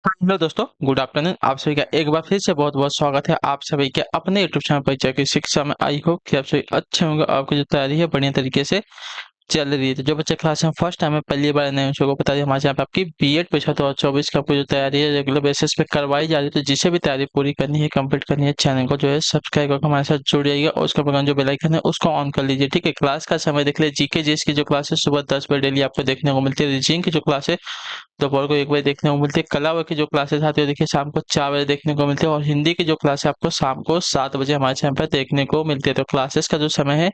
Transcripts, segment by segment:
Hello दोस्तों, good afternoon. आप सभी का एक बार फिर से बहुत बहुत स्वागत है आप सभी के अपने यूट्यूब चैनल परिचय की शिक्षा में। आई होप कि आप सभी अच्छे होंगे। आपकी जो तैयारी है बढ़िया तरीके से चल रही है। तो जो बच्चे क्लास में फर्स्ट टाइम है, पहली बार नए बच्चों को बता दें, हमारे यहाँ पे आपकी बीएड परीक्षा 2024 की आपको जो तैयारी है रेगुलर बेसिस पे करवाई जा रही है। तो जिसे भी तैयारी पूरी करनी है, कंप्लीट करनी है, चैनल को जो है सब्सक्राइब करके हमारे साथ जुड़ जाइएगा और उसका बगल जो बेल आइकन है उसको ऑन कर लीजिए। ठीक है, क्लास का समय देख लीजिए। जीके जीएस की जो क्लास है सुबह 10 बजे डेली आपको देखने को मिलती है। रीजनिंग की जो क्लास है दोपहर को 1 बजे देखने को मिलती है। कला की जो क्लासेस आती है देखिए शाम को 4 बजे देखने को मिलती है। और हिंदी की जो क्लास है आपको शाम को 7 बजे हमारे चैनल पर देखने को मिलती है। तो क्लासेस का जो समय है,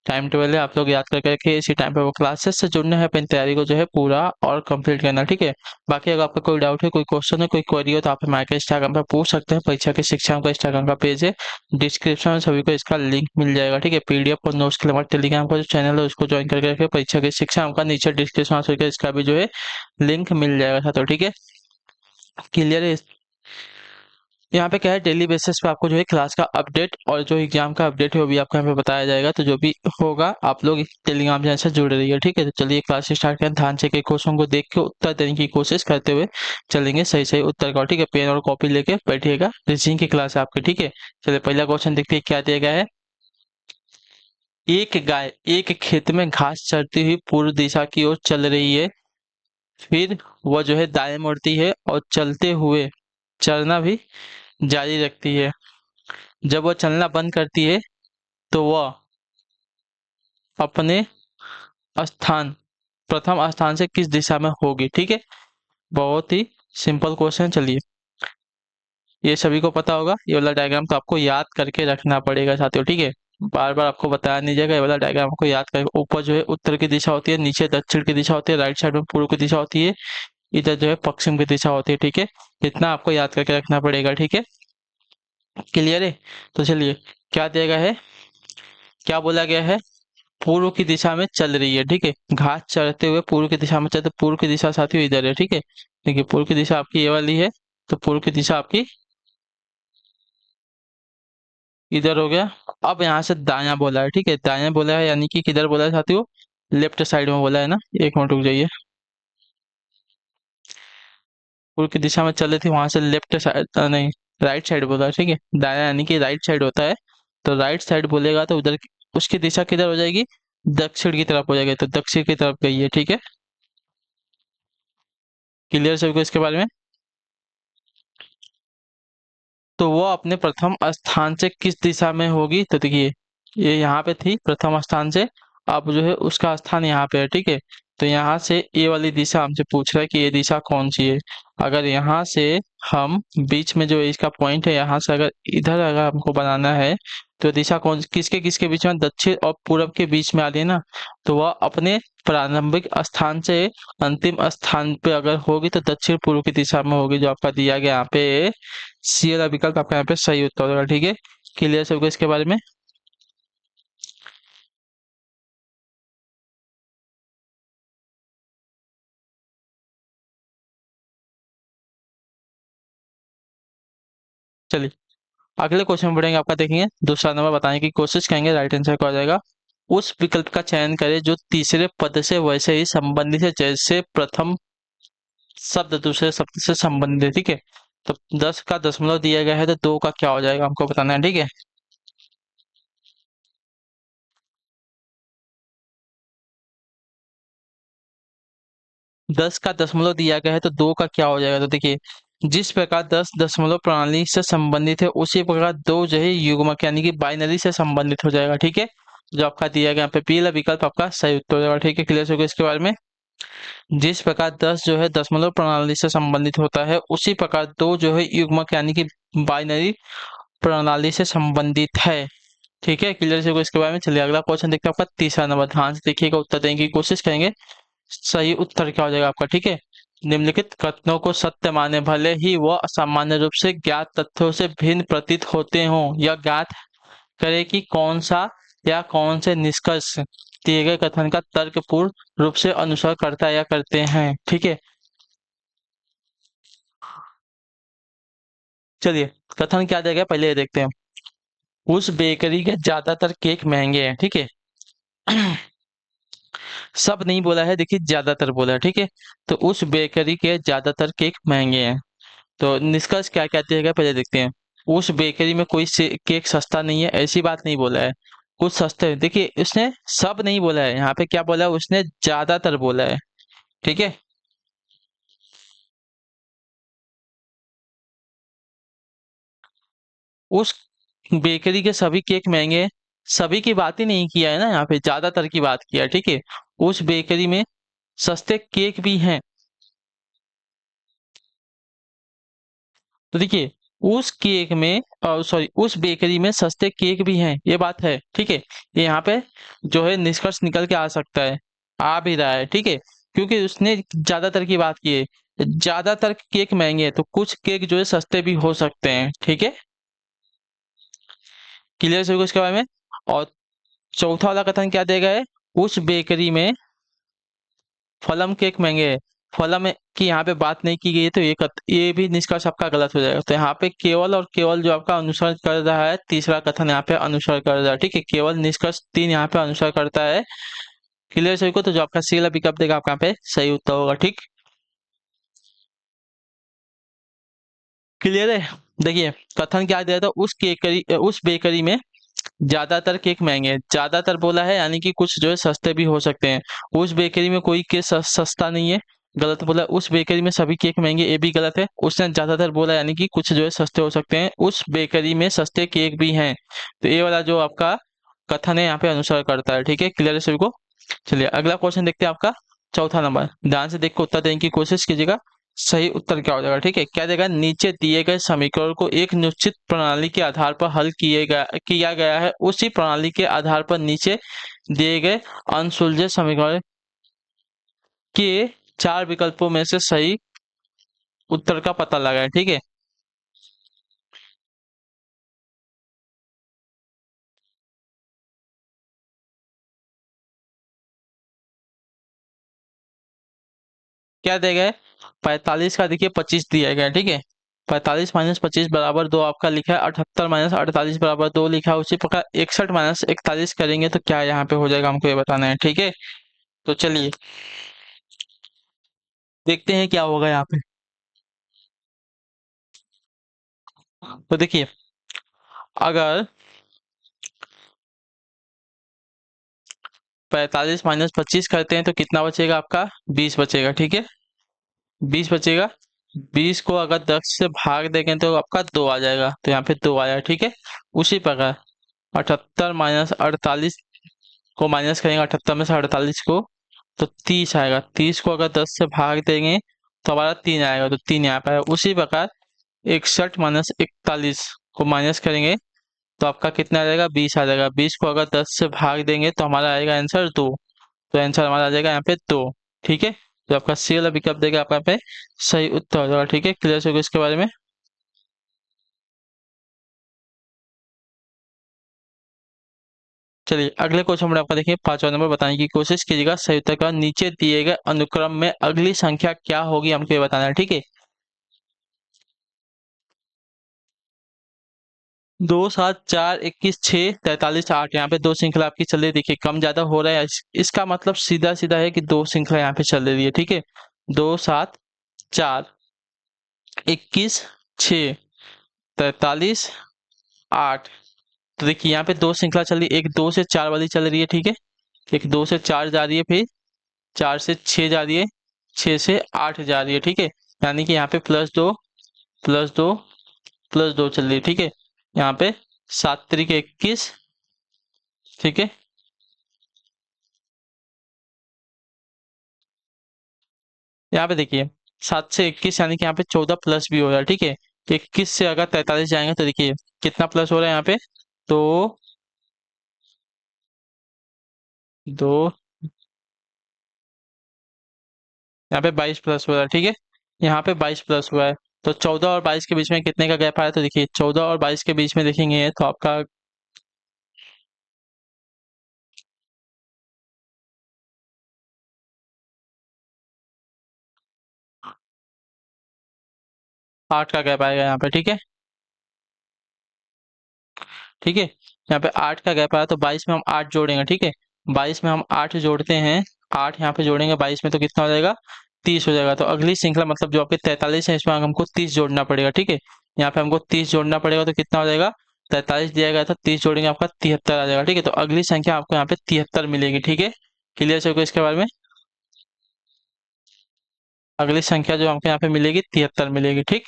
टाइम टेबल है, आप लोग याद करके रखिए। इसी टाइम पे वो क्लासेस से जुड़ना है, अपनी तैयारी को जो है पूरा और कंप्लीट करना। ठीक है, बाकी अगर आपका कोई डाउट है, कोई क्वेश्चन है, कोई क्वेरी हो तो आप हमारे इंस्टाग्राम पर पूछ सकते हैं। परीक्षा की शिक्षा का इंस्टाग्राम का पेज है, डिस्क्रिप्शन में सभी को इसका लिंक मिल जाएगा। ठीक है, पीडीएफ और नोट्स के लिए हमारे टेलीग्राम का जो चैनल है उसको ज्वाइन करके रखिए। परीक्षा की शिक्षा का नीचे डिस्क्रिप्शन में इसका भी जो है लिंक मिल जाएगा साथियों। ठीक है, क्लियर है। यहाँ पे क्या है, डेली बेसिस पे आपको जो है क्लास का अपडेट और जो एग्जाम का अपडेट है वो भी आपको यहाँ पे बताया जाएगा। तो जो भी होगा आप लोग टेलीग्राम चैनल से जुड़ रही है। ठीक है, तो चलिए क्लास स्टार्ट करें। ध्यान से के क्वेश्चन को देख के उत्तर देने की कोशिश करते हुए चलेंगे सही सही उत्तर का। ठीक है, पेन और कॉपी लेके बैठिएगा, रीजनिंग की क्लास है आपकी। ठीक है, चलिए पहला क्वेश्चन देखते हैं क्या दिया गया है। एक गाय एक खेत में घास चरती हुई पूर्व दिशा की ओर चल रही है। फिर वह जो है दाएं मुड़ती है और चलते हुए चरना भी जारी रखती है। जब वह चलना बंद करती है तो वह अपने स्थान प्रथम स्थान से किस दिशा में होगी। ठीक है, बहुत ही सिंपल क्वेश्चन। चलिए, ये सभी को पता होगा। ये वाला डायग्राम तो आपको याद करके रखना पड़ेगा साथियों। ठीक है, बार बार आपको बताया नहीं जाएगा। ये वाला डायग्राम आपको याद करके, ऊपर जो है उत्तर की दिशा होती है, नीचे दक्षिण की दिशा होती है, राइट साइड में पूर्व की दिशा होती है, इधर जो है पश्चिम की दिशा होती है। ठीक है, इतना आपको याद करके रखना पड़ेगा। ठीक है, क्लियर है। तो चलिए, क्या दिया गया है, क्या बोला गया है, पूर्व की दिशा में चल रही है। ठीक है, घास चढ़ते हुए पूर्व की दिशा में चलते, पूर्व की दिशा साथियों इधर है। ठीक है, देखिए पूर्व की दिशा आपकी ये वाली है, तो पूर्व की दिशा आपकी इधर हो गया। अब यहाँ से दायां बोला है। ठीक है, दायां बोला है यानी कि किधर बोला है साथियों, लेफ्ट साइड में बोला है ना। एक मिनट रुक जाइए। पूर्व की दिशा में चल रही थी, वहां से लेफ्ट साइड नहीं, राइट साइड बोला है। ठीक है, दायां यानी कि राइट साइड होता है। तो राइट साइड बोलेगा तो उधर उसकी दिशा किधर हो जाएगी, दक्षिण की तरफ हो जाएगी। तो दक्षिण की तरफ गई है। ठीक है, क्लियर सबको इसके बारे में। तो वो अपने प्रथम स्थान से किस दिशा में होगी, तो देखिए ये यहाँ पे थी प्रथम स्थान से, अब जो है उसका स्थान यहाँ पे है। ठीक है, तो यहाँ से ये वाली दिशा हमसे पूछ रहा है कि ये दिशा कौन सी है। अगर यहाँ से हम बीच में जो इसका पॉइंट है, यहाँ से अगर इधर अगर हमको बनाना है तो दिशा कौन किसके किसके बीच में, दक्षिण और पूरब के बीच में आ रही है ना। तो वह अपने प्रारंभिक स्थान से अंतिम स्थान पे अगर होगी तो दक्षिण पूर्व की दिशा में होगी, जो आपका दिया गया यहाँ पे सी वाला विकल्प आपका यहाँ पे सही उत्तर होगा। ठीक है, क्लियर सबको इसके बारे में। चलिए अगले क्वेश्चन में बढ़ेंगे। आपका देखेंगे दूसरा नंबर बताने की कोशिश करेंगे, राइट आंसर क्या हो जाएगा। उस विकल्प का चयन करें जो तीसरे पद से वैसे ही संबंधित है जैसे प्रथम शब्द दूसरे शब्द से संबंधित है। ठीक है, तो 10 का दशमलव दिया गया है तो 2 का क्या हो जाएगा हमको बताना है। ठीक है, 10 का दशमलव दिया गया है तो 2 का क्या हो जाएगा। तो देखिए, जिस प्रकार 10 दशमलव प्रणाली से संबंधित है उसी प्रकार 2 जो है युग्मक यानी कि बाइनरी से संबंधित हो जाएगा। ठीक है, जो आपका दिया गया यहाँ पे पहला विकल्प आपका सही उत्तर हो जाएगा। ठीक है, क्लियर हो गया इसके बारे में। जिस प्रकार 10 जो है दशमलव प्रणाली से संबंधित होता है उसी प्रकार 2 जो है युग्मक यानी कि बाइनरी प्रणाली से संबंधित है। ठीक है, क्लियर हो गया इसके बारे में। चलिए अगला क्वेश्चन देखते हैं आपका तीसरा नंबर। ध्यान से देखिएगा, उत्तर देने की कोशिश करेंगे। सही उत्तर क्या हो जाएगा आपका। ठीक है, निम्नलिखित कथनों को सत्य माने भले ही वह सामान्य रूप से ज्ञात तथ्यों से भिन्न प्रतीत होते हों, या ज्ञात करे कि कौन सा या कौन से निष्कर्ष दिए गए कथन का तर्कपूर्ण रूप से अनुसरण करता या करते हैं। ठीक है, चलिए कथन क्या दिया गया पहले ये देखते हैं। उस बेकरी के ज्यादातर केक महंगे हैं। ठीक है, सब नहीं बोला है, देखिए ज्यादातर बोला है, ठीक है। तो उस बेकरी के ज्यादातर केक महंगे हैं। तो निष्कर्ष क्या कहते हैं पहले देखते हैं। उस बेकरी में कोई से केक सस्ता नहीं है, ऐसी बात नहीं बोला है। कुछ सस्ते हैं, देखिए उसने सब नहीं बोला है, यहाँ पे क्या बोला है, उसने ज्यादातर बोला है, ठीक है। उस बेकरी के सभी केक महंगे हैं, सभी की बात ही नहीं किया है ना, यहाँ पे ज्यादातर की बात किया है, ठीक है। उस बेकरी में सस्ते केक भी हैं। तो देखिए उस केक में, सॉरी, उस बेकरी में सस्ते केक भी हैं, ये बात है, ठीक है। ये यहाँ पे जो है निष्कर्ष निकल के आ सकता है, आ भी रहा है, ठीक है। क्योंकि उसने ज्यादातर की बात की है, ज्यादातर केक महंगे हैं तो कुछ केक जो है सस्ते भी हो सकते हैं, ठीक है। क्लियर है इसके बारे में। और चौथा वाला कथन क्या दिया गया है, उस बेकरी में फलम केक महंगे है। फलम की यहाँ पे बात नहीं की गई है, तो ये भी निष्कर्ष आपका गलत हो जाएगा। तो यहाँ पे केवल और केवल जो आपका अनुसरण कर रहा है, तीसरा कथन यहाँ पे अनुसरण कर रहा है, ठीक है। केवल निष्कर्ष 3 यहाँ पे अनुसरण करता है। क्लियर सभी को, तो जो आपका सी वाला विकल्प देगा आपका यहाँ पे सही उत्तर होगा, ठीक। क्लियर है। देखिए कथन क्या दिया था, उस बेकरी में ज्यादातर केक महंगे हैं, ज्यादातर बोला है यानी कि कुछ जो है सस्ते भी हो सकते हैं। उस बेकरी में कोई केक सस्ता नहीं है, गलत बोला। उस बेकरी में सभी केक महंगे, ये भी गलत है। उसने ज्यादातर बोला यानी कि कुछ जो है सस्ते हो सकते हैं, उस बेकरी में सस्ते केक भी हैं। तो ये वाला जो आपका कथन है यहाँ पे अनुसर करता है, ठीक है। क्लियर है सभी को। चलिए अगला क्वेश्चन देखते हैं आपका चौथा नंबर, ध्यान से देख के उत्तर देने की कोशिश कीजिएगा। सही उत्तर क्या हो जाएगा, ठीक है। क्या देगा, नीचे दिए गए समीकरण को एक निश्चित प्रणाली के आधार पर हल किया गया है, उसी प्रणाली के आधार पर नीचे दिए गए अनसुलझे समीकरण के 4 विकल्पों में से सही उत्तर का पता लगाएं, ठीक है। क्या दिया गया है, 45 का देखिए 25 दिया गया है, ठीक है। 45 माइनस 25 बराबर 2 आपका लिखा है, 78 माइनस 48 बराबर 2 लिखा है। उसी प्रकार 61 माइनस 41 करेंगे तो क्या यहाँ पे हो जाएगा, हमको ये बताना है, ठीक है। तो चलिए देखते हैं क्या होगा यहाँ पे। तो देखिए अगर 45 माइनस 25 करते हैं तो कितना बचेगा आपका, 20 बचेगा, ठीक है। 20 बचेगा। 20 को अगर 10 से भाग देंगे तो आपका 2 आ जाएगा, तो यहाँ पे 2 आया, ठीक है। उसी प्रकार 78 माइनस 48 को माइनस करेंगे, 78 में से 48 को, तो 30 आएगा। 30 को अगर 10 से भाग देंगे तो हमारा 3 आएगा, तो 3 यहाँ पे आएगा। उसी प्रकार 61 माइनस 41 को माइनस करेंगे तो आपका कितना आ जाएगा, 20 आ जाएगा। 20 को अगर 10 से भाग देंगे तो हमारा आएगा आंसर 2, तो आंसर हमारा आ जाएगा यहाँ पे 2, ठीक है। तो आपका सी वाला विकल्प देगा आपका यहाँ पे सही उत्तर हो जाएगा, ठीक है। क्लियर होगा इसके बारे में। चलिए अगले क्वेश्चन में आपका देखिए 5वां नंबर, बताने की कोशिश कीजिएगा। सही उत्तर का नीचे दिए गए अनुक्रम में अगली संख्या क्या होगी, हमको ये बताना है, ठीक है। 2 7 4 21 6 43 8, यहाँ पे दो श्रृंखला आपकी चल रही है। देखिए कम ज्यादा हो रहा है, इसका मतलब सीधा सीधा है कि दो श्रृंखला यहाँ पे चल रही है, ठीक है। 2 7 4 21 6 43 8। तो देखिए यहाँ पे दो श्रृंखला चल रही है, एक 2 से 4 वाली चल रही है, ठीक है। एक 2 से 4 जा रही है, फिर 4 से 6 जा रही है, 6 से 8 जा रही है, ठीक है। यानी कि यहाँ पे +2 +2 चल रही है, ठीक है। यहाँ पे 7 तरीके 21, ठीक है। यहाँ पे देखिए 7 से 21 यानी कि यहाँ पे 14 प्लस भी हो रहा है, ठीक है। 21 से अगर 43 जाएंगे तो देखिए कितना प्लस हो रहा है यहाँ पे, तो 2, यहाँ पे 22 प्लस हो रहा है, ठीक है। यहाँ पे 22 प्लस हुआ है, तो 14 और 22 के बीच में कितने का गैप आया, तो देखिए 14 और 22 के बीच में देखेंगे तो आपका 8 का गैप आएगा यहाँ पे, ठीक है। ठीक है, यहाँ पे 8 का गैप आया तो 22 में हम 8 जोड़ेंगे, ठीक है। 22 में हम 8 जोड़ते हैं 8 यहाँ पे जोड़ेंगे 22 में तो कितना हो जाएगा, 30 हो जाएगा। तो अगली श्रृंखला मतलब जो आपके 43 है इसमें हमको 30 जोड़ना पड़ेगा, ठीक है। यहाँ पे हमको 30 जोड़ना पड़ेगा तो कितना हो जाएगा, 43 दिया गया था, 30 जोड़ेंगे आपका 73 आ जाएगा, ठीक है। तो अगली संख्या आपको यहाँ पे 73 मिलेगी, ठीक है। क्लियर है इसके बारे में। अगली संख्या जो हमको यहाँ पे मिलेगी 73 मिलेगी, ठीक।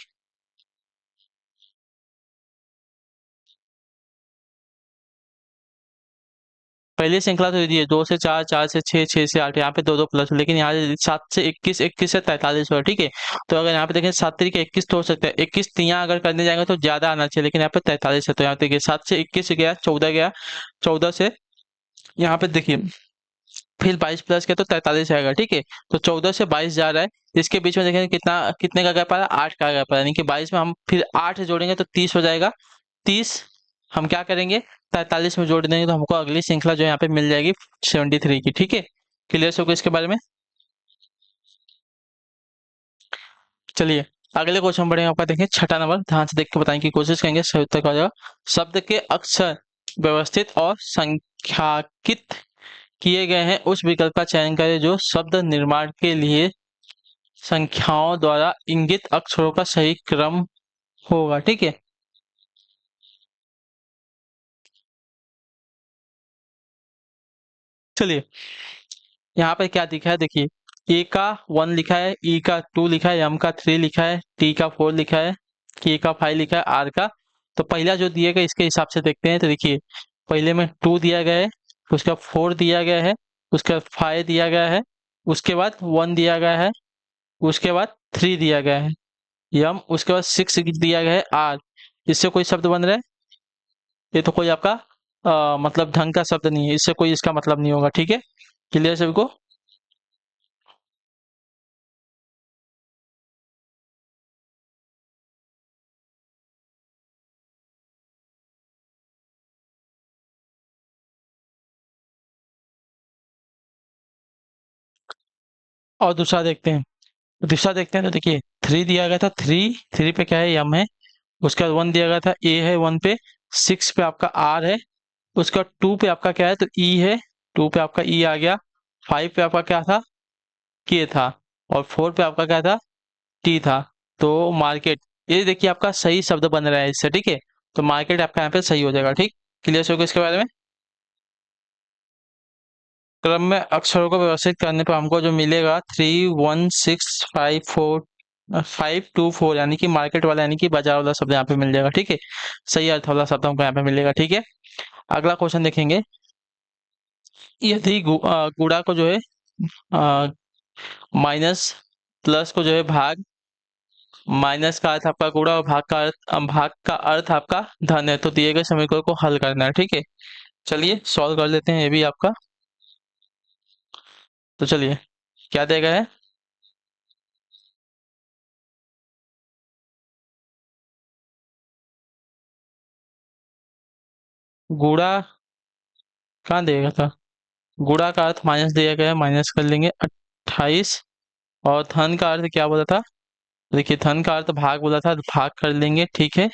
पहली श्रृंखला तो ये 2 से 4, 4 से 6, 6 से 8, यहाँ पे दो दो प्लस, लेकिन यहाँ 7 से 21, 21 से 43 हुआ, ठीक है। तो अगर यहाँ पे देखें 7 तरीके 21 तो हो सकता है, 21 तियाँ अगर करने जाएंगे तो ज्यादा आना चाहिए, लेकिन यहाँ पे 43 है। तो यहाँ देखिए 7 से 21 गया, 14 गया, 14 से यहाँ पे देखिए फिर 22 प्लस किया तो 43 आएगा, ठीक है। तो 14 से 22 जा रहा है, इसके बीच में देखेंगे कितना, कितने का गैप आ रहा है, 8 का गैप आ रहा है, यानी कि 22 में हम फिर 8 जोड़ेंगे तो 30 हो जाएगा। 30 हम क्या करेंगे, 43 में जोड़ देंगे तो हमको अगली श्रृंखला जो यहाँ पे मिल जाएगी 73 की, ठीक है। क्लियर हो गया इसके बारे में। चलिए अगले क्वेश्चन बढ़ेंगे, आपका देखें छठा नंबर, ध्यान से देख के बताने की कोशिश करेंगे, सही उत्तर क्या हो जाएगा। शब्द के अक्षर व्यवस्थित और संख्याकित किए गए हैं उस विकल्प का चयन करें जो शब्द निर्माण के लिए संख्याओं द्वारा इंगित अक्षरों का सही क्रम होगा, ठीक है। चलिए यहाँ पे क्या दिखा है, देखिए ए का 1 लिखा है, ई का 2 लिखा है, एम का 3 लिखा है, टी का 4 लिखा है, के का 5 लिखा है, आर का। तो पहला जो दिया गया इसके हिसाब से देखते हैं, तो देखिए पहले में 2 दिया गया है, उसका 4 दिया गया है, उसका 5 दिया गया है, उसके बाद 1 दिया गया है, उसके बाद 3 दिया गया है यम, उसके बाद 6 दिया गया है आर। इससे कोई शब्द बन रहा है, ये तो कोई आपका मतलब ढंग का शब्द नहीं है, इससे कोई इसका मतलब नहीं होगा, ठीक है। क्लियर सभी को। और दूसरा देखते हैं, दूसरा देखते हैं तो देखिए 3 दिया गया था, 3 पे क्या है, यम है। उसके बाद 1 दिया गया था, ए है 1 पे, 6 पे आपका आर है, उसका 2 पे आपका क्या है, तो ई है, 2 पे आपका ई आ गया, 5 पे आपका क्या था, के था, और 4 पे आपका क्या था, टी था। तो मार्केट, ये देखिए आपका सही शब्द बन रहा है इससे, ठीक है। तो मार्केट आपका यहाँ पे सही हो जाएगा, ठीक। क्लियर हो गया इसके बारे में। क्रम में अक्षरों को व्यवस्थित करने पर हमको जो मिलेगा 3 1 6 5 4 5 2 4, यानी कि मार्केट वाला यानी कि बाजार वाला शब्द यहाँ पे मिल जाएगा, ठीक है। सही अर्थ वाला शब्द हमको यहाँ पे मिलेगा, ठीक है। अगला क्वेश्चन देखेंगे, यदि गुणा को जो है माइनस, प्लस को जो है भाग, माइनस का अर्थ आपका गुणा और भाग का अर्थ आपका धन है, तो दिए गए समीकरण को हल करना है, ठीक है। चलिए सॉल्व कर लेते हैं ये भी आपका। तो चलिए क्या दिया गया है, गुणा कहाँ दिया था, गुणा का अर्थ माइनस दिया गया है, माइनस कर लेंगे 28, और धन का अर्थ क्या बोला था, देखिए धन का अर्थ भाग बोला था, भाग कर लेंगे, ठीक है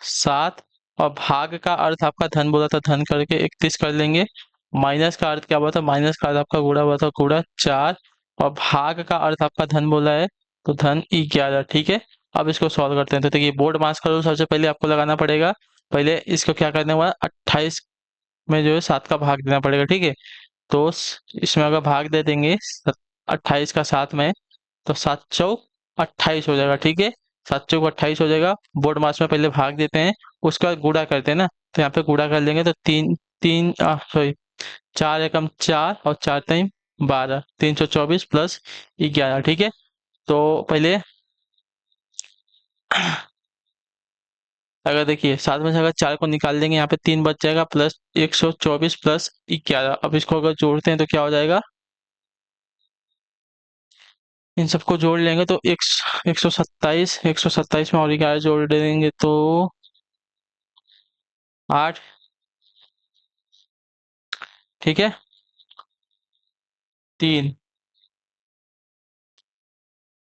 7, और भाग का अर्थ आपका धन बोला था, धन करके 31 कर लेंगे। माइनस का अर्थ क्या बोला था, माइनस का अर्थ आपका गुणा बोला था, गुणा 4, और भाग का अर्थ आपका धन बोला है, तो धन 11, ठीक है। अब इसको सॉल्व करते हैं, तो देखिए बोर्ड मास करो, सबसे पहले आपको लगाना पड़ेगा, पहले इसको क्या करने वाला, 28 में जो है 7 का भाग देना पड़ेगा, ठीक है। तो इसमें अगर भाग दे देंगे 28 का 7 में, तो 7 चौक 28 हो जाएगा, ठीक है। 7 चौक 28 हो जाएगा। बोर्ड मास में पहले भाग देते हैं, उसके बाद गुणा करते हैं ना, तो यहाँ पे गुणा कर लेंगे तो तीन तीन सॉरी 4 एकम 4 और 4 3 12, 324 प्लस 11, ठीक है। तो पहले अगर देखिए 7 में से अगर 4 को निकाल देंगे, यहाँ पे 3 बच जाएगा, प्लस 124 प्लस 11, अब इसको अगर जोड़ते हैं तो क्या हो जाएगा, इन सबको जोड़ लेंगे तो 127, 127 में और 11 जोड़ देंगे तो 8, ठीक है 3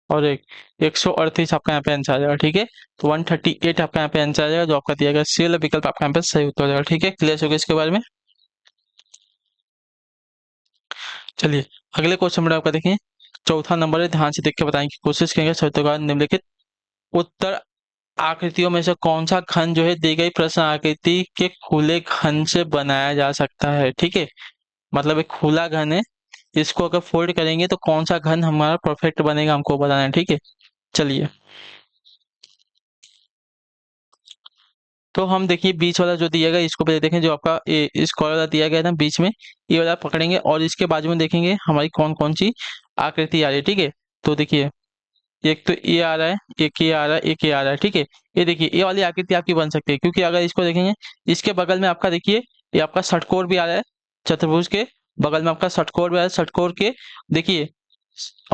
और 138 आपका यहाँ पे आंसर आ जाएगा, ठीक है। तो 138 आपका यहाँ पे आंसर आ जाएगा, जो आपका दिया गया सी वाला विकल्प आपका यहाँ पे सही उत्तर हो जाएगा, ठीक है। क्लियर हो गया इसके बारे में। चलिए अगले क्वेश्चन में आपका देखें। चौथा नंबर है, ध्यान से देख के बताएं कि कोशिश करेंगे शर्तों का निम्नलिखित उत्तर आकृतियों में से कौन सा घन जो है दी गई प्रश्न आकृति के खुले घन से बनाया जा सकता है। ठीक है, मतलब एक खुला घन है, इसको अगर फोल्ड करेंगे तो कौन सा घन हमारा परफेक्ट बनेगा हमको बताना है। ठीक है, चलिए तो हम देखिए बीच वाला जो दिया गया इसको पहले देखें, जो आपका स्क्वायर वाला दिया गया था बीच में, ये वाला पकड़ेंगे और इसके बाजू में देखेंगे हमारी कौन कौन सी आकृति आ रही है। ठीक है, तो देखिए एक तो ये आ रहा है, एक ये आ रहा है, एक ये आ रहा है। ठीक है, ये देखिए ये वाली आकृति आपकी बन सकती है, क्योंकि अगर इसको देखेंगे इसके बगल में आपका देखिए ये आपका षटकोर भी आ रहा है, चतुर्भुज के बगल में आपका षटकोर भी आ रहा है, षटकोर के देखिए,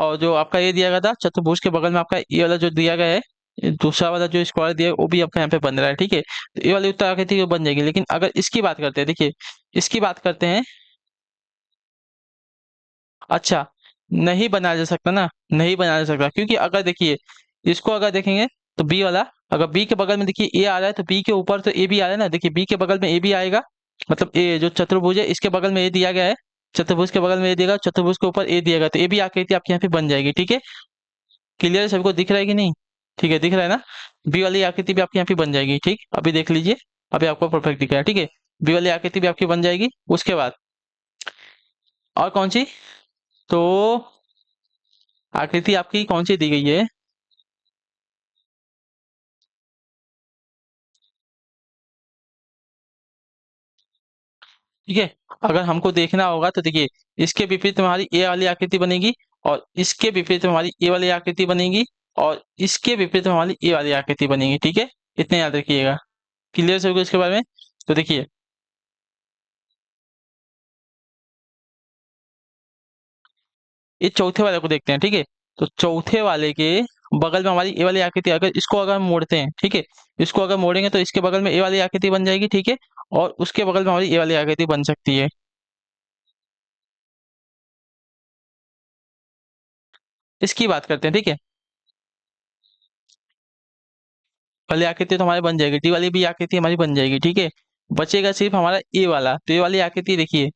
और जो आपका ये दिया गया था चतुर्भुज के बगल में आपका ये वाला जो दिया गया है, ये दूसरा वाला जो स्क्वायर दिया है वो भी आपका यहाँ पे बन रहा है। ठीक है, तो ये वाली उत्तर आकृति बन जाएगी। लेकिन अगर इसकी बात करते हैं, देखिए इसकी बात करते हैं, अच्छा नहीं बनाया जा सकता ना, नहीं बनाया जा सकता, क्योंकि अगर देखिए इसको अगर देखेंगे तो बी वाला, अगर बी के बगल में देखिए ए आ रहा है तो बी के ऊपर तो ए भी आ रहा है ना, देखिए बी के बगल में ए भी आएगा, मतलब ए जो चतुर्भुज है इसके बगल में ए दिया गया है, चतुर्भुज के बगल में ए दिएगा, चतुर्भुज के ऊपर ए दिएगा, तो ए भी आकृति आपके यहाँ पे बन जाएगी। ठीक है, क्लियर है, सभी को दिख रहा है कि नहीं? ठीक है, दिख रहा है ना, बी वाली आकृति भी आपके यहाँ पे बन जाएगी। ठीक, अभी देख लीजिए, अभी आपको परफेक्ट दिख रहा है। ठीक है, बी वाली आकृति भी आपकी बन जाएगी। उसके बाद और कौन सी, तो आकृति आपकी कौन सी दी गई है, ठीक है, अगर हमको देखना होगा तो देखिए इसके विपरीत में हमारी ए वाली आकृति बनेगी, और इसके विपरीत में हमारी ए वाली आकृति बनेगी, और इसके विपरीत में हमारी ए वाली आकृति बनेगी। ठीक है, इतने याद रखिएगा। क्लियर से होगा इसके बारे में? तो देखिए ये चौथे वाले को देखते हैं। ठीक है, तो चौथे वाले के बगल में हमारी ए वाली आकृति, अगर इसको अगर हम मोड़ते हैं, ठीक है, इसको अगर मोड़ेंगे तो इसके बगल में ए वाली आकृति बन जाएगी। ठीक है, और उसके बगल में हमारी ए वाली आकृति बन सकती है। इसकी बात करते हैं। ठीक है, वाली आकृति तो हमारी बन जाएगी, डी वाली भी आकृति हमारी बन जाएगी। ठीक है, बचेगा सिर्फ हमारा ए वाला, तो ए वाली आकृति देखिए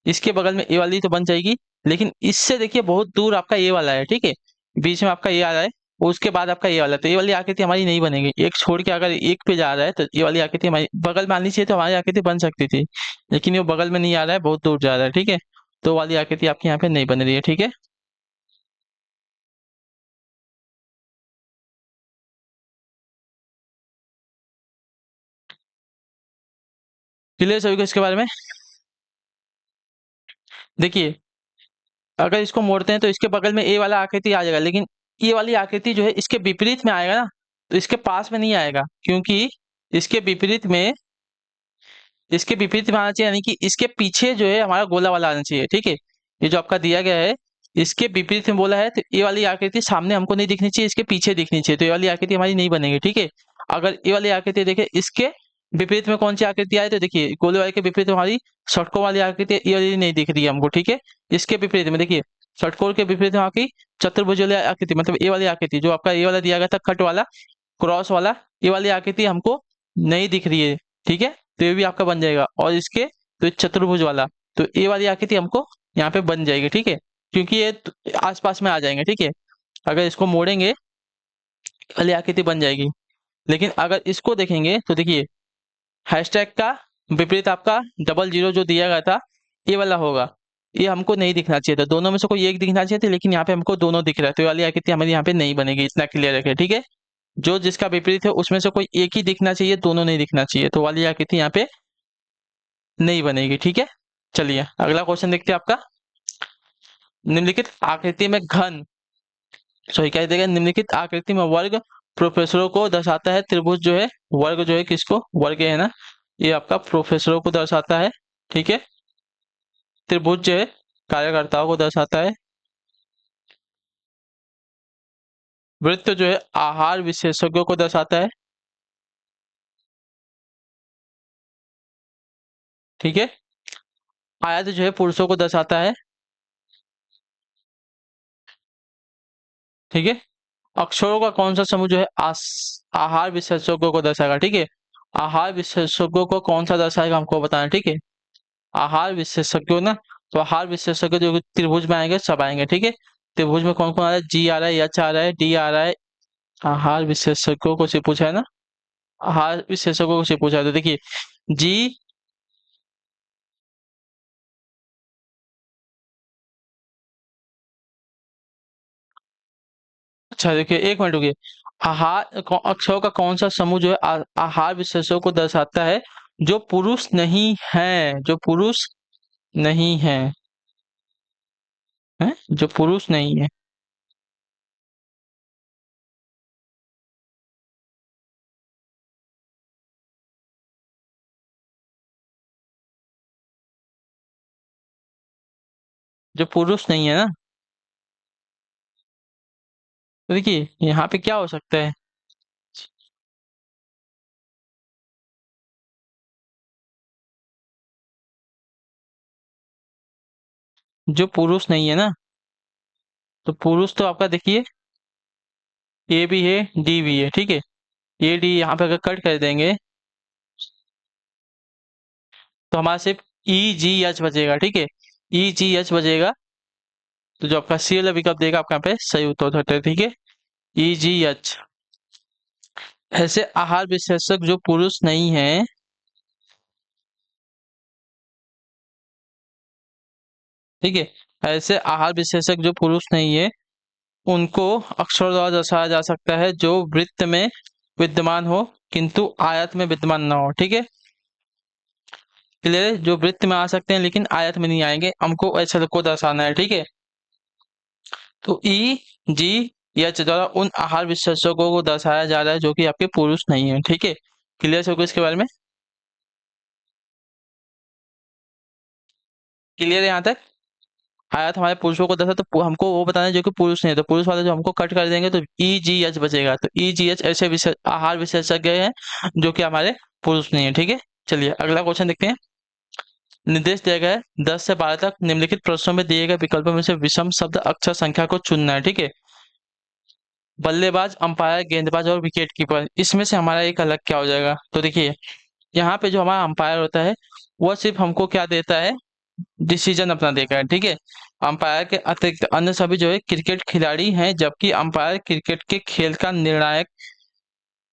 इसके बगल में ए वाली तो बन जाएगी, लेकिन इससे देखिए बहुत दूर आपका ए वाला है। ठीक है, बीच में आपका ए आ रहा है, और उसके बाद आपका ए वाला, तो ए वाली आकृति हमारी नहीं बनेगी। एक छोड़ के अगर एक पे जा रहा है तो ये वाली आकृति हमारी बगल में आनी चाहिए, तो हमारी आकृति बन सकती थी, लेकिन वो बगल में नहीं आ रहा है, बहुत दूर जा रहा है। ठीक है, तो वाली आकृति आपके यहाँ पे नहीं बन रही है। ठीक है, क्लियर सभी को इसके बारे में? देखिए अगर इसको मोड़ते हैं तो इसके बगल में ए वाला आकृति आ जाएगा, लेकिन ये वाली आकृति जो है इसके विपरीत में आएगा ना, तो इसके पास में नहीं आएगा, क्योंकि इसके विपरीत में, इसके विपरीत में आना चाहिए, यानी कि इसके पीछे जो है हमारा गोला वाला आना चाहिए। ठीक है, ये जो आपका दिया गया है इसके विपरीत में बोला है, तो ये वाली आकृति सामने हमको नहीं दिखनी चाहिए, इसके पीछे दिखनी चाहिए, तो ये वाली आकृति हमारी नहीं बनेगी। ठीक है, अगर ये वाली आकृति देखे इसके विपरीत में कौन सी आकृति आए, तो देखिए गोले वाले के विपरीत में हमारी षटकोर वाली आकृति ये वाली नहीं दिख रही है हमको। ठीक है, इसके विपरीत में देखिए षटकोर के विपरीत में आपकी चतुर्भुज वाली आकृति, मतलब ये वाली आकृति जो आपका ये वाला दिया गया था कट वाला, क्रॉस वाला, ये वाली आकृति हमको नहीं दिख रही है। ठीक है, तो ये भी आपका बन जाएगा, और इसके तो चतुर्भुज वाला, तो ये वाली आकृति हमको यहाँ पे बन जाएगी। ठीक है, क्योंकि ये आसपास में आ जाएंगे। ठीक है, अगर इसको मोड़ेंगे ये वाली आकृति बन जाएगी, लेकिन अगर इसको देखेंगे तो देखिए हैशटैग का विपरीत आपका डबल जीरो जो दिया गया था ये वाला होगा, ये हमको नहीं दिखना चाहिए था, दोनों में से कोई एक दिखना चाहिए था, लेकिन यहाँ पे हमको दोनों दिख रहा है, तो ये वाली आकृति हमारी यहाँ पे नहीं बनेगी। इतना क्लियर रखे। ठीक है, जो जिसका विपरीत है उसमें से कोई एक ही दिखना चाहिए, दोनों नहीं दिखना चाहिए, तो वाली आकृति यहाँ पे नहीं बनेगी। ठीक है, चलिए अगला क्वेश्चन देखते हैं आपका। निम्नलिखित आकृति में घन, सॉरी क्या देगा, निम्नलिखित आकृति में वर्ग प्रोफेसरों को दर्शाता है। त्रिभुज जो है, वर्ग जो है किसको, वर्ग है ना, ये आपका प्रोफेसरों को दर्शाता है। ठीक है, त्रिभुज जो है कार्यकर्ताओं को दर्शाता है। वृत्त जो है आहार विशेषज्ञों को दर्शाता है। ठीक है, आयत जो है पुरुषों को दर्शाता है। ठीक है, अक्षरों का कौन सा समूह जो है आहार विशेषज्ञों को दर्शाएगा। ठीक है, आहार विशेषज्ञों को कौन सा दर्शाएगा हमको बताना है। ठीक है, आहार विशेषज्ञों ना, तो आहार विशेषज्ञ जो त्रिभुज में आएंगे सब आएंगे, ठीक है। त्रिभुज में कौन कौन आ रहा है, जी आ रहा है, एच आ रहा है, डी आ रहा है। आहार विशेषज्ञों को से पूछा है ना, आहार विशेषज्ञों को से पूछा है, तो देखिए जी। अच्छा देखिए, एक मिनट रुकिए। अक्षरों का कौन सा समूह जो है आहार विशेषज्ञों को दर्शाता है, जो पुरुष नहीं है, जो पुरुष नहीं है, हैं? जो पुरुष नहीं है, जो पुरुष नहीं है ना, तो देखिए यहाँ पे क्या हो सकता है। जो पुरुष नहीं है ना, तो पुरुष तो आपका देखिए ए भी है, डी भी है, ठीक है। ए डी यहाँ पे अगर कट कर देंगे तो हमारा सिर्फ ई जी एच बचेगा, ठीक है। ई जी एच बचेगा, तो जो आपका सी वाला विकल्प देगा आपका यहाँ पे सही उत्तर होता है, ठीक है। ई जी एच। ऐसे आहार विशेषज्ञ जो पुरुष नहीं है, ठीक है, ऐसे आहार विशेषज्ञ जो पुरुष नहीं है, उनको अक्षरों द्वारा दर्शाया जा सकता है जो वृत्त में विद्यमान हो किंतु आयत में विद्यमान ना हो, ठीक है। क्लियर है? जो वृत्त में आ सकते हैं लेकिन आयत में नहीं आएंगे, हमको ऐसे को दर्शाना है, ठीक है। तो ई जी एच द्वारा उन आहार विशेषज्ञों को दर्शाया जा रहा है जो कि आपके पुरुष नहीं है, ठीक है। क्लियर है इसके बारे में? क्लियर है यहाँ तक? आयत हमारे पुरुषों को दर्शा, तो हमको वो बताना है जो कि पुरुष नहीं है, तो पुरुष वाला जो हमको कट कर देंगे तो ई जी एच बचेगा, तो ई जी एच ऐसे आहार विशेषज्ञ हैं जो कि हमारे पुरुष नहीं है, ठीक है। चलिए अगला क्वेश्चन देखते हैं। निर्देश दिया गया है 10 से 12 तक निम्नलिखित प्रश्नों में दिए गए विकल्पों में से विषम शब्द अक्षर संख्या को चुनना है, ठीक है। बल्लेबाज, अंपायर, गेंदबाज और विकेट कीपर, इसमें से हमारा एक अलग क्या हो जाएगा, तो देखिए यहाँ पे जो हमारा अंपायर होता है वह सिर्फ हमको क्या देता है, डिसीजन अपना देगा है, ठीक है। अंपायर के अतिरिक्त अन्य सभी जो है क्रिकेट खिलाड़ी हैं, जबकि अंपायर क्रिकेट के खेल का निर्णायक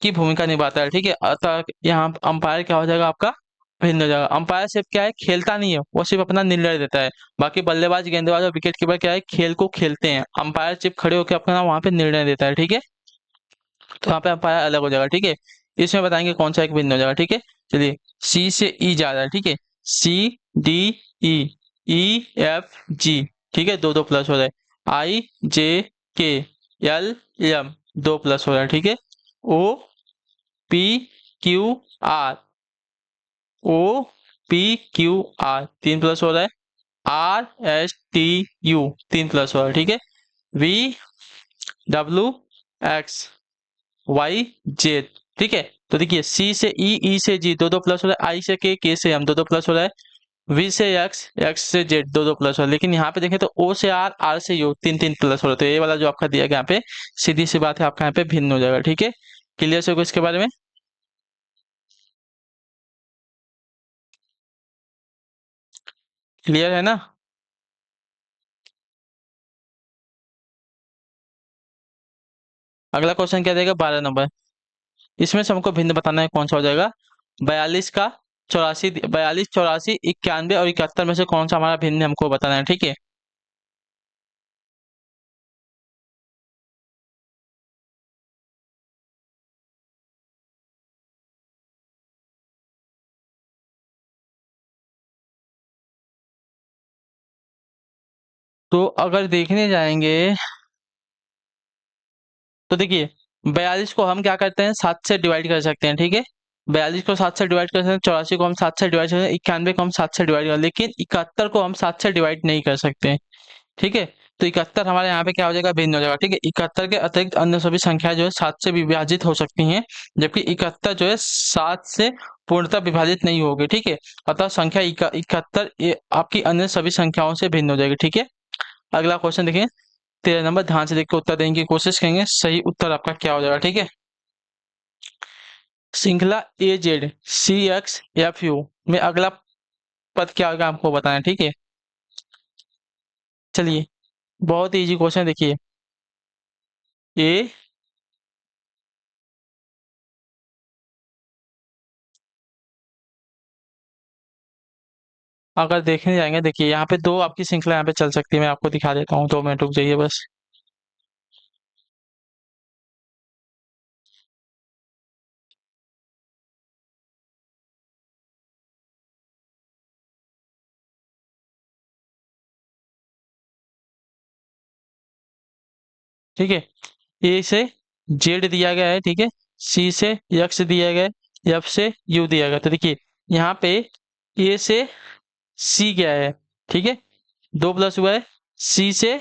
की भूमिका निभाता है, ठीक है। अतः यहाँ अंपायर क्या हो जाएगा आपका, भिन्न हो जाएगा। अंपायर सिर्फ क्या है, खेलता नहीं है, वो सिर्फ अपना निर्णय देता है। बाकी बल्लेबाज, गेंदबाज और विकेट कीपर क्या है, खेल को खेलते हैं। अंपायर सिर्फ खड़े होकर अपना वहां पे निर्णय देता है, ठीक है। तो यहाँ पे अंपायर अलग हो जाएगा, ठीक है। इसमें बताएंगे कौन सा एक भिन्न हो जाएगा, ठीक है। चलिए सी से ई जा रहा है, ठीक है। C D E, E F G, ठीक है, दो दो प्लस हो रहा है। आई जे के एल एम, दो प्लस हो रहा है, ठीक है। O P Q R, O P Q R, तीन प्लस हो रहा है। आर एस टी यू, तीन प्लस हो रहा है, ठीक है। V W X Y Z, ठीक है। तो देखिए सी से ई, ई से जी, दो दो प्लस हो रहा है। आई से के से एम, दो दो प्लस हो रहा है। वी से एक्स, एक्स से जेड, दो दो प्लस हो रहा है। लेकिन यहाँ पे देखें तो ओ से आर, आर से यू, तीन तीन प्लस हो रहा है। तो ये वाला जो आपका दिया गया यहाँ पे सीधी सी बात है, आपका यहाँ पे भिन्न हो जाएगा, ठीक है। क्लियर से इसके बारे में? क्लियर है ना? अगला क्वेश्चन क्या देगा, 12 नंबर। इसमें से हमको भिन्न बताना है कौन सा हो जाएगा। 42 का 84, 42, 84, 91 और 71 में से कौन सा हमारा भिन्न है, हमको बताना है, ठीक है। तो अगर देखने जाएंगे तो देखिए 42 को हम क्या करते हैं, 7 से डिवाइड कर सकते हैं, ठीक है। 42 को 7 से डिवाइड कर सकते हैं, 84 को हम 7 से डिवाइड कर सकते हैं, 91 को हम 7 से डिवाइड कर, लेकिन 71 को हम 7 से डिवाइड नहीं कर सकते हैं, ठीक है। तो 71 हमारे यहाँ पे क्या हो जाएगा, भिन्न हो जाएगा, ठीक है। 71 के अतिरिक्त अन्य सभी संख्याएं जो है 7 से विभाजित हो सकती हैं, जबकि 71 जो है 7 से पूर्णतः विभाजित नहीं होगी, ठीक है। अतः संख्या 71 ये आपकी अन्य सभी संख्याओं से भिन्न हो जाएगी, ठीक है। अगला क्वेश्चन देखिए 13 नंबर, ध्यान से देख के उत्तर देने की कोशिश करेंगे, सही उत्तर आपका क्या हो जाएगा, ठीक है। श्रृंखला A Z C X F U में अगला पद क्या होगा आपको बताना है, ठीक है। चलिए, बहुत इजी क्वेश्चन देखिए। ए अगर देखने जाएंगे, देखिए यहाँ पे दो आपकी श्रृंखला यहाँ पे चल सकती है, मैं आपको दिखा देता हूँ, 2 मिनट रुक जाइए बस। ठीक है, ए से जेड दिया गया है, ठीक है, सी से एक्स दिया गया है, एफ से यू दिया गया है। तो देखिए यहाँ पे ए से सी गया है, ठीक है, 2 प्लस हुआ है, सी से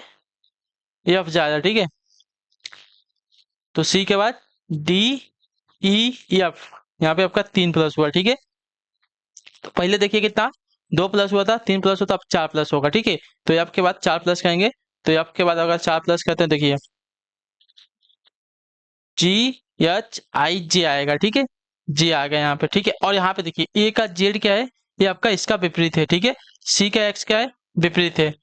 एफ जा रहा है, ठीक है। तो सी के बाद डी ई एफ, यहाँ पे आपका 3 प्लस हुआ, ठीक है। तो पहले देखिए कितना, 2 प्लस हुआ था, 3 प्लस हुआ था, अब 4 प्लस होगा, ठीक है। तो एफ के बाद 4 प्लस करेंगे, तो एफ के बाद अगर 4 प्लस करते हैं, देखिए जी एच आई जे आएगा, ठीक है, जे आ गया यहाँ पे, ठीक है। और यहाँ पे देखिए ए का जेड क्या है, ये आपका इसका विपरीत है, ठीक है। सी का एक्स क्या है, विपरीत है।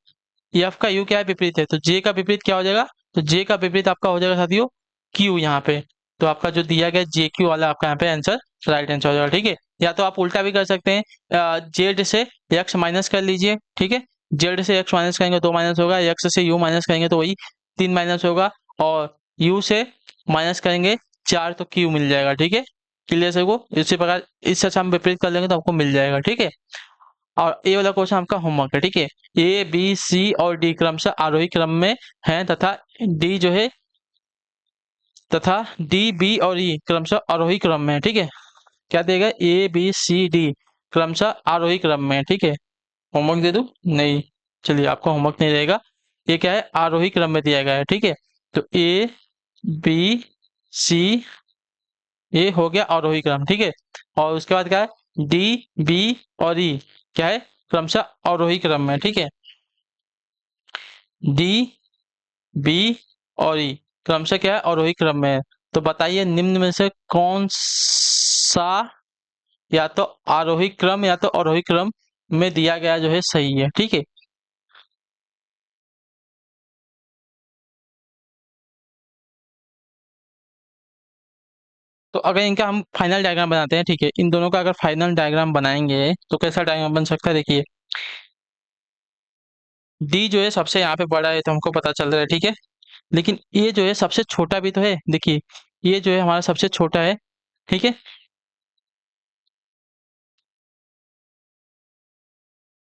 एफ का यू क्या है, विपरीत है। तो जे का विपरीत क्या हो जाएगा, तो जे का विपरीत आपका हो जाएगा साथियों क्यू यहाँ पे। तो आपका जो दिया गया जे क्यू वाला आपका यहाँ पे आंसर राइट आंसर हो जाएगा, ठीक है। या तो आप उल्टा भी कर सकते हैं, जेड से एक्स माइनस कर लीजिए, ठीक है। जेड से एक्स माइनस करेंगे 2 माइनस होगा, एक्स से यू माइनस करेंगे तो वही 3 माइनस होगा, और यू से माइनस करेंगे 4 तो क्यू मिल जाएगा, ठीक है। क्लियर से को इसी प्रकार इससे हम विपरीत कर लेंगे तो आपको मिल जाएगा, ठीक है। और ए वाला क्वेश्चन आपका होमवर्क है, ठीक है। ए बी सी और डी क्रमशः आरोही क्रम में है, तथा डी जो है, तथा डी बी और ई क्रमशः आरोही क्रम में है, ठीक है। क्या देगा, ए बी सी डी क्रमशः आरोही क्रम में है, ठीक है। होमवर्क दे दूं, नहीं, चलिए आपका होमवर्क नहीं रहेगा। ये क्या है, आरोही क्रम में दिया गया है, ठीक है। तो ए बी सी, ये हो गया आरोही क्रम, ठीक है। और उसके बाद क्या है, डी बी और ई क्या है, क्रमशः आरोही क्रम में, ठीक है। डी बी और ई क्रमशः क्या है, आरोही क्रम में है। तो बताइए निम्न में से कौन सा या तो आरोही क्रम या तो आरोही क्रम में दिया गया जो है सही है, ठीक है। तो अगर इनका हम फाइनल डायग्राम बनाते हैं, ठीक है, इन दोनों का अगर फाइनल डायग्राम बनाएंगे तो कैसा डायग्राम बन सकता है, देखिए डी जो है सबसे यहाँ पे बड़ा है तो हमको पता चल रहा है, ठीक है। लेकिन ये जो है सबसे छोटा भी तो है, देखिए ये जो है हमारा सबसे छोटा है, ठीक है,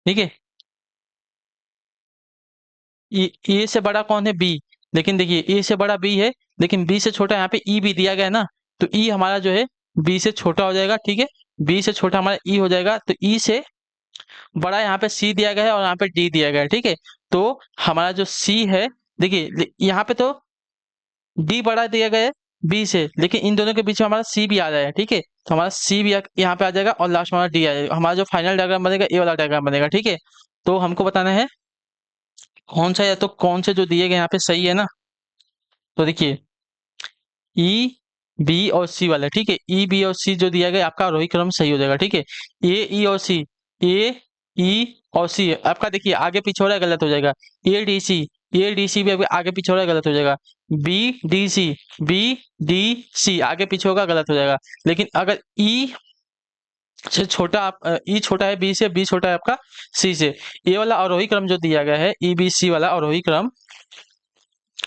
ठीक है। ए से बड़ा कौन है, बी। लेकिन देखिए ए से बड़ा बी है, लेकिन बी से छोटा यहाँ पे ई भी दिया गया है ना, तो ई हमारा जो है बी से छोटा हो जाएगा, ठीक है। बी से छोटा हमारा ई हो जाएगा, तो ई से बड़ा यहाँ पे सी दिया गया है और यहाँ पे डी दिया गया है, ठीक है। तो हमारा जो सी है, देखिए यहाँ पे तो डी बड़ा दिया गया है बी से, लेकिन इन दोनों के बीच में हमारा सी भी आ रहा है, ठीक है। तो हमारा सी भी यहाँ पे आ जाएगा और लास्ट में हमारा डी आ जाएगा। हमारा जो फाइनल डायग्राम बनेगा ये वाला डायग्राम बनेगा, ठीक है। तो हमको बताना है कौन सा या तो कौन से जो दिए गए यहाँ पे सही है ना। तो देखिए ई बी और सी वाला, ठीक है, ई बी और सी जो दिया गया आपका आरोही क्रम सही हो जाएगा, ठीक है। ए ई और सी, ए ई और सी आपका देखिए आगे पीछे हो रहा है, गलत हो जाएगा। A D C, A D C भी आपके आगे पीछे हो रहा है, गलत हो जाएगा। B D C, B D C आगे पीछे होगा, गलत हो जाएगा। लेकिन अगर ई से छोटा आप ई छोटा है बी से, बी छोटा है आपका सी से, ये वाला आरोही क्रम जो दिया गया है ई बी सी वाला आरोही क्रम,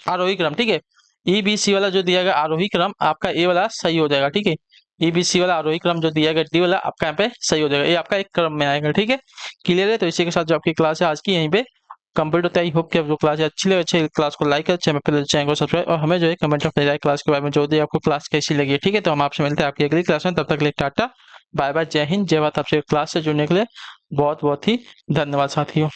आरोही क्रम, ठीक है। ईबीसी वाला जो दिया गया आरोही क्रम आपका ए वाला सही हो जाएगा, ठीक है। ईबीसी वाला आरोही क्रम जो दिया गया डी वाला आपका यहाँ पे सही हो जाएगा, ये आपका एक क्रम में आएगा, ठीक है। क्लियर है। तो इसी के साथ जो आपकी क्लास है आज की यहीं पे कंप्लीट होता है। आई होप कि आपको क्लास अच्छी लगे, अच्छे क्लास को लाइक करें, चैनल को सब्सक्राइब, और हमें जो है कमेंट अपने राय क्लास के बारे में जो दिए आपको क्लास कैसी लगी है, ठीक है। तो हम आपसे मिलते हैं आपकी अगली क्लास में, तब तक के लिए टाटा बाय बाय, जय हिंद, जय भारत। आपसे क्लास से जुड़ने के लिए बहुत बहुत ही धन्यवाद साथियों।